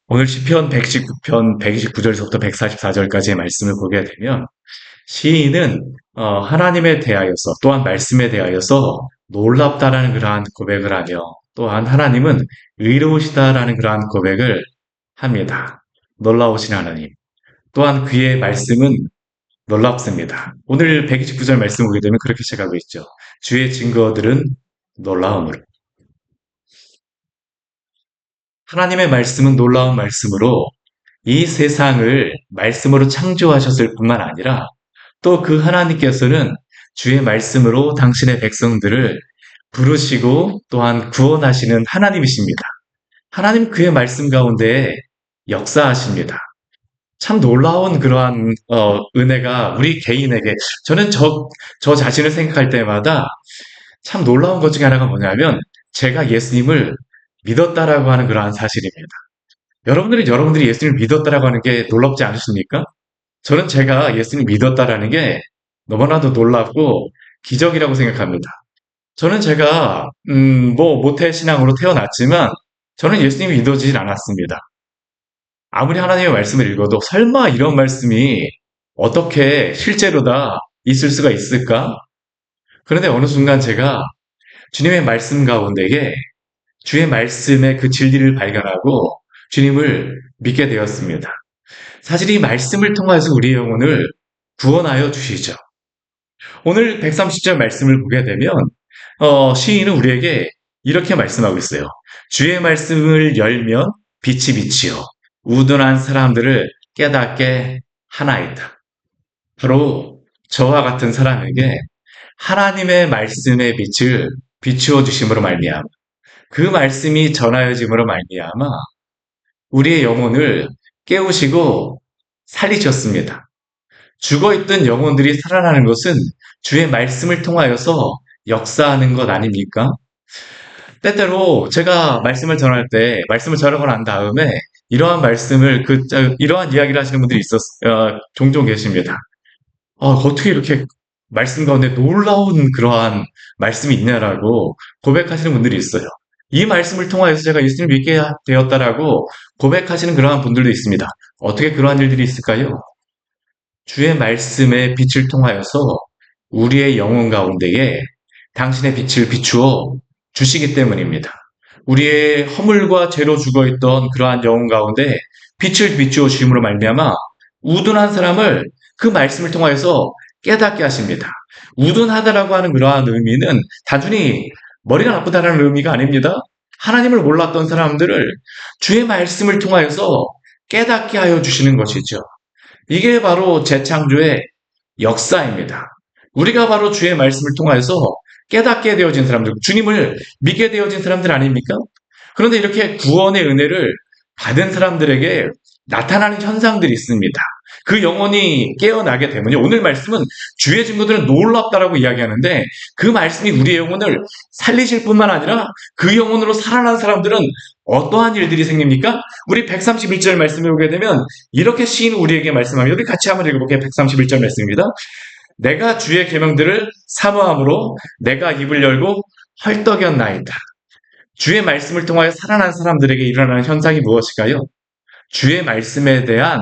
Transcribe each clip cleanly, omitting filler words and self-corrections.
오늘 시편 119편 129절에서부터 144절까지의 말씀을 보게 되면 시인은 하나님에 대하여서 또한 말씀에 대하여서 놀랍다라는 그러한 고백을 하며 또한 하나님은 의로우시다라는 그러한 고백을 합니다. 놀라우신 하나님. 또한 그의 말씀은 놀랍습니다. 오늘 129절 말씀 보게 되면 그렇게 시작하고 있죠. 주의 증거들은 놀라움으로. 하나님의 말씀은 놀라운 말씀으로 이 세상을 말씀으로 창조하셨을 뿐만 아니라 또 그 하나님께서는 주의 말씀으로 당신의 백성들을 부르시고 또한 구원하시는 하나님이십니다. 하나님 그의 말씀 가운데 역사하십니다. 참 놀라운 그러한 은혜가 우리 개인에게 저는 저 자신을 생각할 때마다 참 놀라운 것 중에 하나가 뭐냐면 제가 예수님을 믿었다라고 하는 그러한 사실입니다. 여러분들이 예수님을 믿었다라고 하는 게 놀랍지 않으십니까? 저는 제가 예수님 믿었다라는 게 너무나도 놀랍고 기적이라고 생각합니다. 저는 제가 모태신앙으로 태어났지만 저는 예수님이 믿어지질 않았습니다. 아무리 하나님의 말씀을 읽어도 설마 이런 말씀이 어떻게 실제로 다 있을 수가 있을까? 그런데 어느 순간 제가 주님의 말씀 가운데에 주의 말씀의 그 진리를 발견하고 주님을 믿게 되었습니다. 사실 이 말씀을 통해서 우리의 영혼을 구원하여 주시죠. 오늘 130절 말씀을 보게 되면 시인은 우리에게 이렇게 말씀하고 있어요. 주의 말씀을 열면 빛이 비치어 우둔한 사람들을 깨닫게 하나이다. 바로 저와 같은 사람에게 하나님의 말씀의 빛을 비추어 주심으로 말미암아 그 말씀이 전하여짐으로 말미암아 우리의 영혼을 깨우시고 살리셨습니다. 죽어있던 영혼들이 살아나는 것은 주의 말씀을 통하여서 역사하는 것 아닙니까? 때때로 제가 말씀을 전할 때, 말씀을 전하고 난 다음에 이러한 말씀을, 이러한 이야기를 하시는 분들이 종종 계십니다. 어떻게 이렇게 말씀 가운데 놀라운 그러한 말씀이 있냐라고 고백하시는 분들이 있어요. 이 말씀을 통하여서 제가 예수님을 믿게 되었다라고 고백하시는 그러한 분들도 있습니다. 어떻게 그러한 일들이 있을까요? 주의 말씀의 빛을 통하여서 우리의 영혼 가운데에 당신의 빛을 비추어 주시기 때문입니다. 우리의 허물과 죄로 죽어있던 그러한 영혼 가운데 빛을 비추어 주심으로 말미암아 우둔한 사람을 그 말씀을 통하여서 깨닫게 하십니다. 우둔하다라고 하는 그러한 의미는 단순히 머리가 나쁘다라는 의미가 아닙니다. 하나님을 몰랐던 사람들을 주의 말씀을 통하여서 깨닫게 하여 주시는 것이죠. 이게 바로 재창조의 역사입니다. 우리가 바로 주의 말씀을 통하여서 깨닫게 되어진 사람들, 주님을 믿게 되어진 사람들 아닙니까? 그런데 이렇게 구원의 은혜를 받은 사람들에게 나타나는 현상들이 있습니다. 그 영혼이 깨어나게 되면요. 오늘 말씀은 주의 증거들은 놀랍다라고 이야기하는데 그 말씀이 우리의 영혼을 살리실 뿐만 아니라 그 영혼으로 살아난 사람들은 어떠한 일들이 생깁니까? 우리 131절 말씀을 보게 되면 이렇게 시인은 우리에게 말씀합니다. 우리 같이 한번 읽어볼게요. 131절 말씀입니다. 내가 주의 계명들을 사모함으로 내가 입을 열고 헐떡였나이다. 주의 말씀을 통하여 살아난 사람들에게 일어나는 현상이 무엇일까요? 주의 말씀에 대한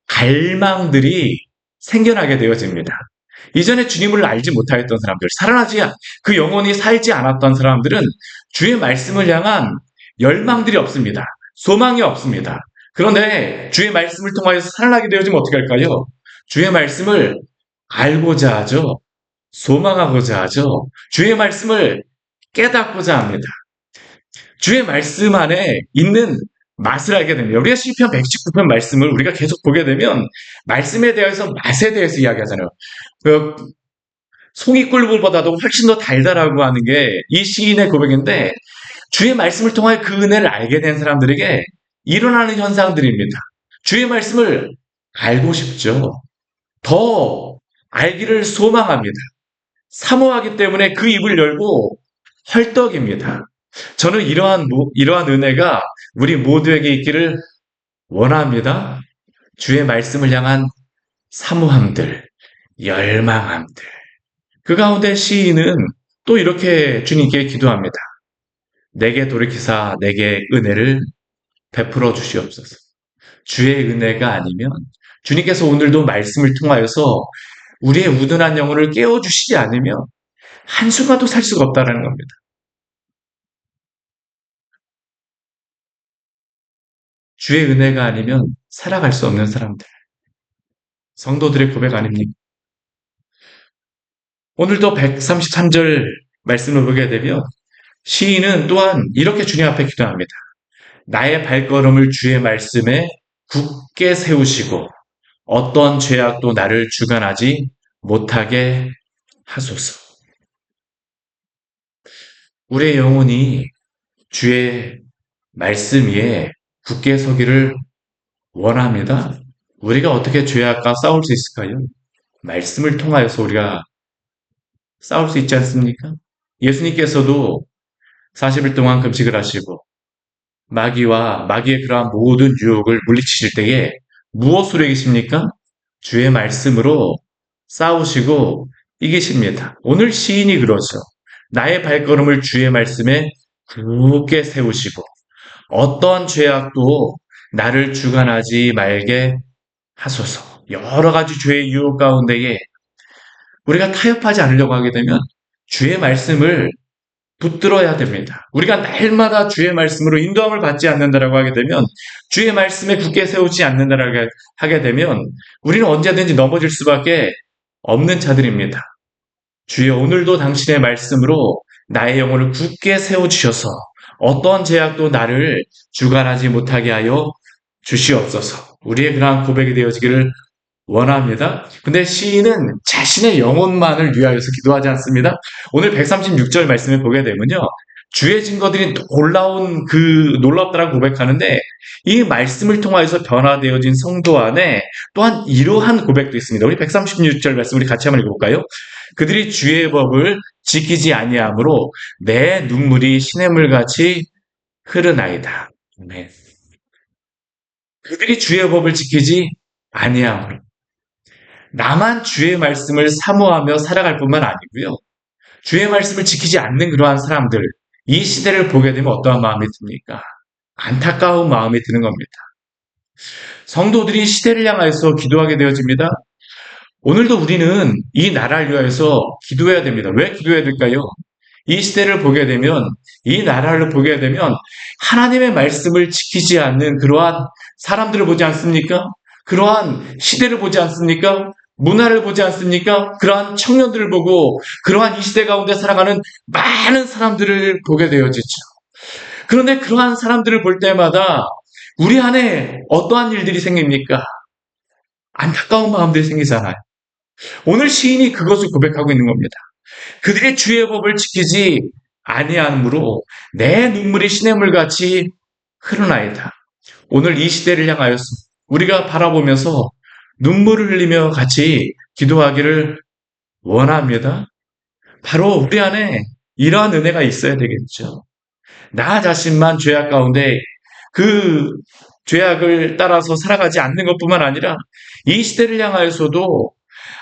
갈망들이 생겨나게 되어집니다. 이전에 주님을 알지 못하였던 사람들, 그 영혼이 살지 않았던 사람들은 주의 말씀을 향한 열망들이 없습니다. 소망이 없습니다. 그런데 주의 말씀을 통하여서 살아나게 되어지면 어떻게 할까요? 주의 말씀을 알고자 하죠. 소망하고자 하죠. 주의 말씀을 깨닫고자 합니다. 주의 말씀 안에 있는 맛을 알게 됩니다. 우리가 시편 119편 말씀을 우리가 계속 보게 되면 말씀에 대해서 맛에 대해서 이야기하잖아요. 그 송이꿀보다도 훨씬 더 달달하고 하는 게 이 시인의 고백인데 주의 말씀을 통하여 그 은혜를 알게 된 사람들에게 일어나는 현상들입니다. 주의 말씀을 알고 싶죠. 더 알기를 소망합니다. 사모하기 때문에 그 입을 열고 헐떡입니다. 저는 이러한 은혜가 우리 모두에게 있기를 원합니다. 주의 말씀을 향한 사모함들, 열망함들. 그 가운데 시인은 또 이렇게 주님께 기도합니다. 내게 돌이키사 내게 은혜를 베풀어 주시옵소서. 주의 은혜가 아니면 주님께서 오늘도 말씀을 통하여서 우리의 우둔한 영혼을 깨워주시지 않으면 한순간도 살 수가 없다는 겁니다. 주의 은혜가 아니면 살아갈 수 없는 사람들. 성도들의 고백 아닙니까? 오늘도 133절 말씀을 보게 되면 시인은 또한 이렇게 주님 앞에 기도합니다. 나의 발걸음을 주의 말씀에 굳게 세우시고 어떤 죄악도 나를 주관하지 못하게 하소서. 우리의 영혼이 주의 말씀 위에 굳게 서기를 원합니다. 우리가 어떻게 죄악과 싸울 수 있을까요? 말씀을 통하여서 우리가 싸울 수 있지 않습니까? 예수님께서도 40일 동안 금식을 하시고 마귀와 마귀의 그러한 모든 유혹을 물리치실 때에 무엇으로 이기십니까? 주의 말씀으로 싸우시고 이기십니다. 오늘 시인이 그러죠. 나의 발걸음을 주의 말씀에 굳게 세우시고 어떤 죄악도 나를 주관하지 말게 하소서. 여러 가지 죄의 유혹 가운데에 우리가 타협하지 않으려고 하게 되면 주의 말씀을 붙들어야 됩니다. 우리가 날마다 주의 말씀으로 인도함을 받지 않는다라고 하게 되면 주의 말씀에 굳게 세우지 않는다라고 하게 되면 우리는 언제든지 넘어질 수밖에 없는 자들입니다. 주여 오늘도 당신의 말씀으로 나의 영혼을 굳게 세워주셔서 어떤 제약도 나를 주관하지 못하게 하여 주시옵소서. 우리의 그러한 고백이 되어지기를 원합니다. 근데 시인은 자신의 영혼만을 위하여서 기도하지 않습니다. 오늘 136절 말씀을 보게 되면요. 주의 증거들이 놀랍다라고 고백하는데 이 말씀을 통하여서 변화되어진 성도 안에 또한 이러한 고백도 있습니다. 우리 136절 말씀 우리 같이 한번 읽어볼까요? 그들이 주의 법을 지키지 아니하므로 내 눈물이 시냇물같이 흐르나이다. 네. 그들이 주의 법을 지키지 아니하므로 나만 주의 말씀을 사모하며 살아갈 뿐만 아니고요. 주의 말씀을 지키지 않는 그러한 사람들, 이 시대를 보게 되면 어떠한 마음이 듭니까? 안타까운 마음이 드는 겁니다. 성도들이 시대를 향하여서 기도하게 되어집니다. 오늘도 우리는 이 나라를 위하여서 기도해야 됩니다. 왜 기도해야 될까요? 이 시대를 보게 되면, 이 나라를 보게 되면 하나님의 말씀을 지키지 않는 그러한 사람들을 보지 않습니까? 그러한 시대를 보지 않습니까? 문화를 보지 않습니까? 그러한 청년들을 보고 그러한 이 시대 가운데 살아가는 많은 사람들을 보게 되어지죠. 그런데 그러한 사람들을 볼 때마다 우리 안에 어떠한 일들이 생깁니까? 안타까운 마음들이 생기잖아요. 오늘 시인이 그것을 고백하고 있는 겁니다. 그들의 주의 법을 지키지 아니함으로 내 눈물이 시냇물같이 흐르나이다. 오늘 이 시대를 향하여서 우리가 바라보면서 눈물을 흘리며 같이 기도하기를 원합니다. 바로 우리 안에 이러한 은혜가 있어야 되겠죠. 나 자신만 죄악 가운데 그 죄악을 따라서 살아가지 않는 것뿐만 아니라 이 시대를 향하여서도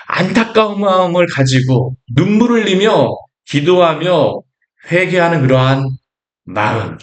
안타까운 마음을 가지고 눈물을 흘리며 기도하며 회개하는 그러한 마음.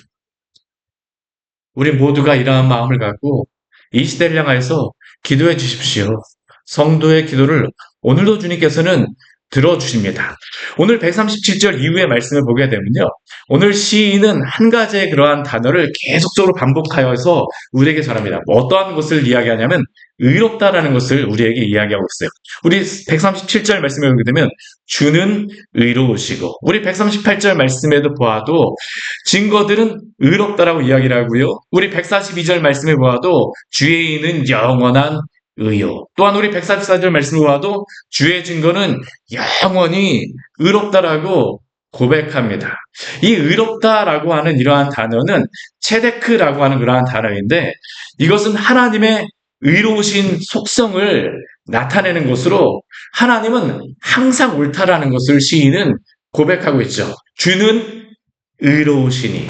우리 모두가 이러한 마음을 갖고 이 시대를 향하여서 기도해 주십시오. 성도의 기도를 오늘도 주님께서는 들어주십니다. 오늘 137절 이후의 말씀을 보게 되면요. 오늘 시인은 한 가지의 그러한 단어를 계속적으로 반복하여서 우리에게 전합니다. 어떠한 것을 이야기하냐면 의롭다라는 것을 우리에게 이야기하고 있어요. 우리 137절 말씀에 보게 되면 주는 의로우시고 우리 138절 말씀에도 보아도 증거들은 의롭다라고 이야기를 하고요. 우리 142절 말씀에 보아도 주의 있는 영원한 의요. 또한 우리 144절 말씀을 보아도 주의 증거는 영원히 의롭다라고 고백합니다. 이 의롭다라고 하는 이러한 단어는 체데크라고 하는 그러한 단어인데 이것은 하나님의 의로우신 속성을 나타내는 것으로 하나님은 항상 옳다라는 것을 시인은 고백하고 있죠. 주는 의로우시니.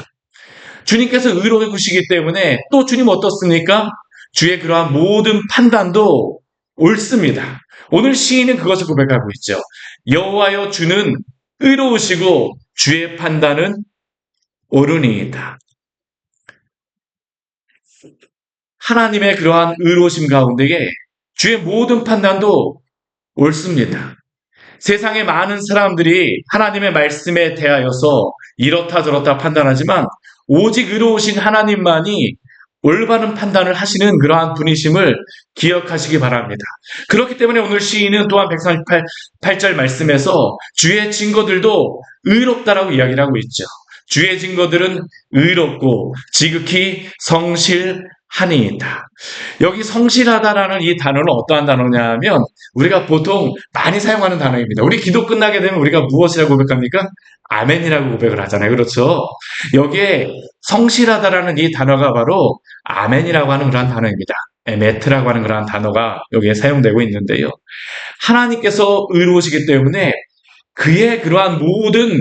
주님께서 의로우시기 때문에 또 주님 어떻습니까? 주의 그러한 모든 판단도 옳습니다. 오늘 시인은 그것을 고백하고 있죠. 여호와여 주는 의로우시고 주의 판단은 옳으니이다. 하나님의 그러한 의로우심 가운데에 주의 모든 판단도 옳습니다. 세상의 많은 사람들이 하나님의 말씀에 대하여서 이렇다 저렇다 판단하지만 오직 의로우신 하나님만이 올바른 판단을 하시는 그러한 분이심을 기억하시기 바랍니다. 그렇기 때문에 오늘 시인은 또한 138절 말씀에서 주의 증거들도 의롭다라고 이야기를 하고 있죠. 주의 증거들은 의롭고 지극히 성실하니이다. 여기 성실하다라는 이 단어는 어떠한 단어냐 하면 우리가 보통 많이 사용하는 단어입니다. 우리 기도 끝나게 되면 우리가 무엇이라고 고백합니까? 아멘이라고 고백을 하잖아요. 그렇죠? 여기에 성실하다라는 이 단어가 바로 아멘이라고 하는 그러한 단어입니다. 에메트라고 하는 그러한 단어가 여기에 사용되고 있는데요. 하나님께서 의로우시기 때문에 그의 그러한 모든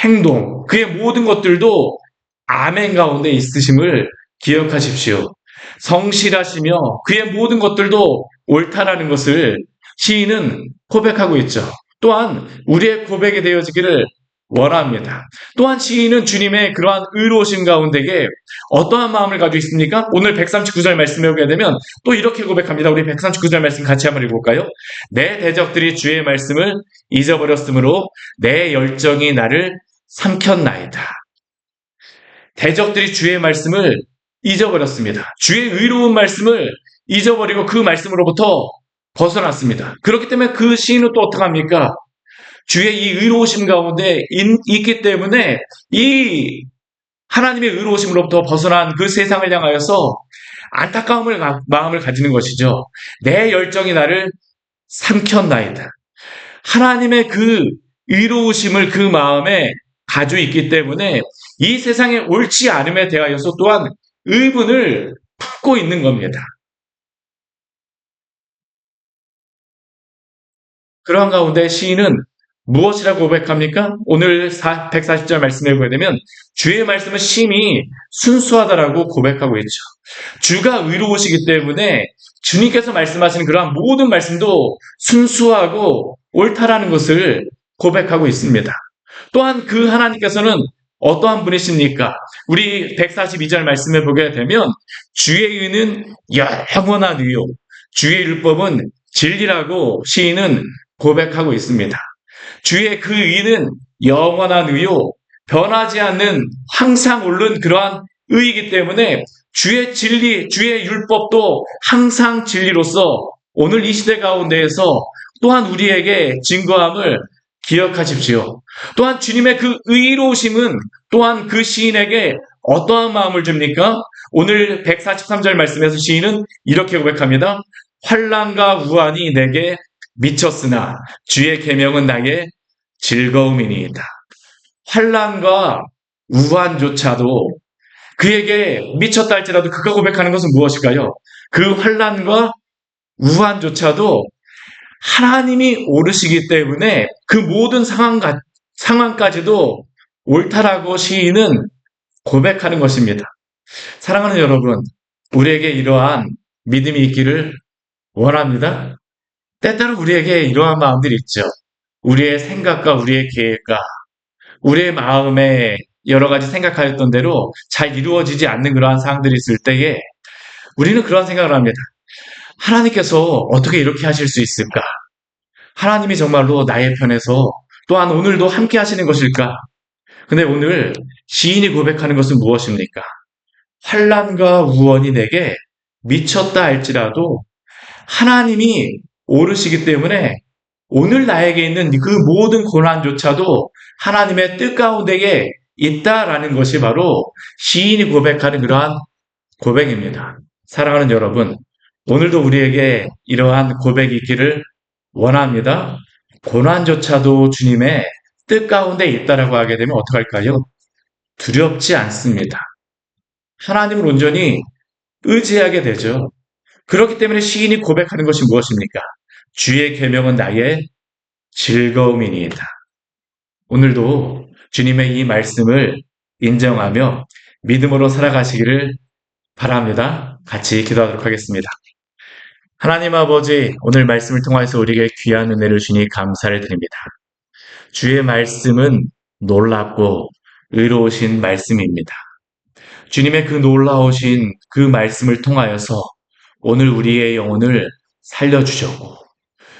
행동, 그의 모든 것들도 아멘 가운데 있으심을 기억하십시오. 성실하시며 그의 모든 것들도 옳다라는 것을 시인은 고백하고 있죠. 또한 우리의 고백이 되어지기를 원합니다. 또한 시인은 주님의 그러한 의로우심 가운데에 어떠한 마음을 가지고 있습니까? 오늘 139절 말씀에 오게 되면 또 이렇게 고백합니다. 우리 139절 말씀 같이 한번 읽어볼까요? 내 대적들이 주의 말씀을 잊어버렸으므로 내 열정이 나를 삼켰나이다. 대적들이 주의 말씀을 잊어버렸습니다. 주의 의로운 말씀을 잊어버리고 그 말씀으로부터 벗어났습니다. 그렇기 때문에 그 시인은 또 어떡합니까? 주의 이 의로우심 가운데 있기 때문에 이 하나님의 의로우심으로부터 벗어난 그 세상을 향하여서 안타까움을 마음을 가지는 것이죠. 내 열정이 나를 삼켰나이다. 하나님의 그 의로우심을 그 마음에 가지고 있기 때문에 이 세상에 옳지 않음에 대하여서 또한 의분을 품고 있는 겁니다. 그러한 가운데 시인은 무엇이라고 고백합니까? 오늘 140절 말씀에 보게 되면 주의 말씀은 심히 순수하다라고 고백하고 있죠. 주가 의로우시기 때문에 주님께서 말씀하시는 그러한 모든 말씀도 순수하고 옳다라는 것을 고백하고 있습니다. 또한 그 하나님께서는 어떠한 분이십니까? 우리 142절 말씀에 보게 되면 주의 의는 영원한 의요, 주의 율법은 진리라고 시인은 고백하고 있습니다. 주의 그 의는 영원한 의요, 변하지 않는 항상 옳은 그러한 의이기 때문에 주의 진리, 주의 율법도 항상 진리로서 오늘 이 시대 가운데에서 또한 우리에게 증거함을 기억하십시오. 또한 주님의 그 의로우심은 또한 그 시인에게 어떠한 마음을 줍니까? 오늘 143절 말씀에서 시인은 이렇게 고백합니다. 환난과 우환이 내게 미쳤으나 주의 계명은 나의 즐거움이니이다. 환난과 우환조차도 그에게 미쳤다 할지라도 그가 고백하는 것은 무엇일까요? 그 환난과 우환조차도 하나님이 옳으시기 때문에 그 모든 상황까지도 옳다라고 시인은 고백하는 것입니다. 사랑하는 여러분, 우리에게 이러한 믿음이 있기를 원합니다. 때때로 우리에게 이러한 마음들이 있죠. 우리의 생각과 우리의 계획과 우리의 마음에 여러 가지 생각하였던 대로 잘 이루어지지 않는 그러한 사항들이 있을 때에 우리는 그러한 생각을 합니다. 하나님께서 어떻게 이렇게 하실 수 있을까? 하나님이 정말로 나의 편에서 또한 오늘도 함께 하시는 것일까? 근데 오늘 시인이 고백하는 것은 무엇입니까? 환난과 우원이 내게 미쳤다 할지라도 하나님이 오르시기 때문에 오늘 나에게 있는 그 모든 고난조차도 하나님의 뜻 가운데에 있다라는 것이 바로 시인이 고백하는 그러한 고백입니다. 사랑하는 여러분, 오늘도 우리에게 이러한 고백이 있기를 원합니다. 고난조차도 주님의 뜻 가운데 있다라고 하게 되면 어떡할까요? 두렵지 않습니다. 하나님을 온전히 의지하게 되죠. 그렇기 때문에 시인이 고백하는 것이 무엇입니까? 주의 계명은 나의 즐거움이니이다. 오늘도 주님의 이 말씀을 인정하며 믿음으로 살아가시기를 바랍니다. 같이 기도하도록 하겠습니다. 하나님 아버지, 오늘 말씀을 통해서 우리에게 귀한 은혜를 주니 감사를 드립니다. 주의 말씀은 놀랍고 의로우신 말씀입니다. 주님의 그 놀라우신 그 말씀을 통하여서 오늘 우리의 영혼을 살려주셨고,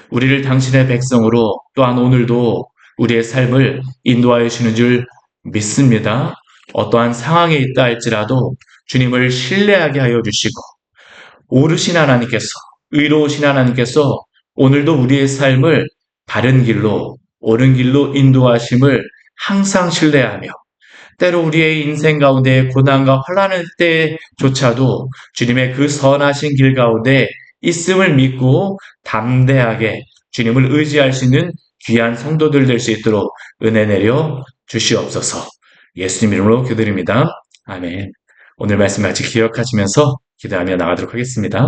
우리를 당신의 백성으로 또한 오늘도 우리의 삶을 인도하여 주시는 줄 믿습니다. 어떠한 상황에 있다 할지라도 주님을 신뢰하게 하여 주시고, 오르신 하나님께서, 의로우신 하나님께서 오늘도 우리의 삶을 바른 길로, 옳은 길로 인도하심을 항상 신뢰하며, 때로 우리의 인생 가운데 고난과 환난의 때조차도 주님의 그 선하신 길 가운데 있음을 믿고 담대하게 주님을 의지할 수 있는 귀한 성도들 될 수 있도록 은혜 내려 주시옵소서. 예수님 이름으로 기도드립니다. 아멘. 오늘 말씀 같이 기억하시면서 기도하며 나가도록 하겠습니다.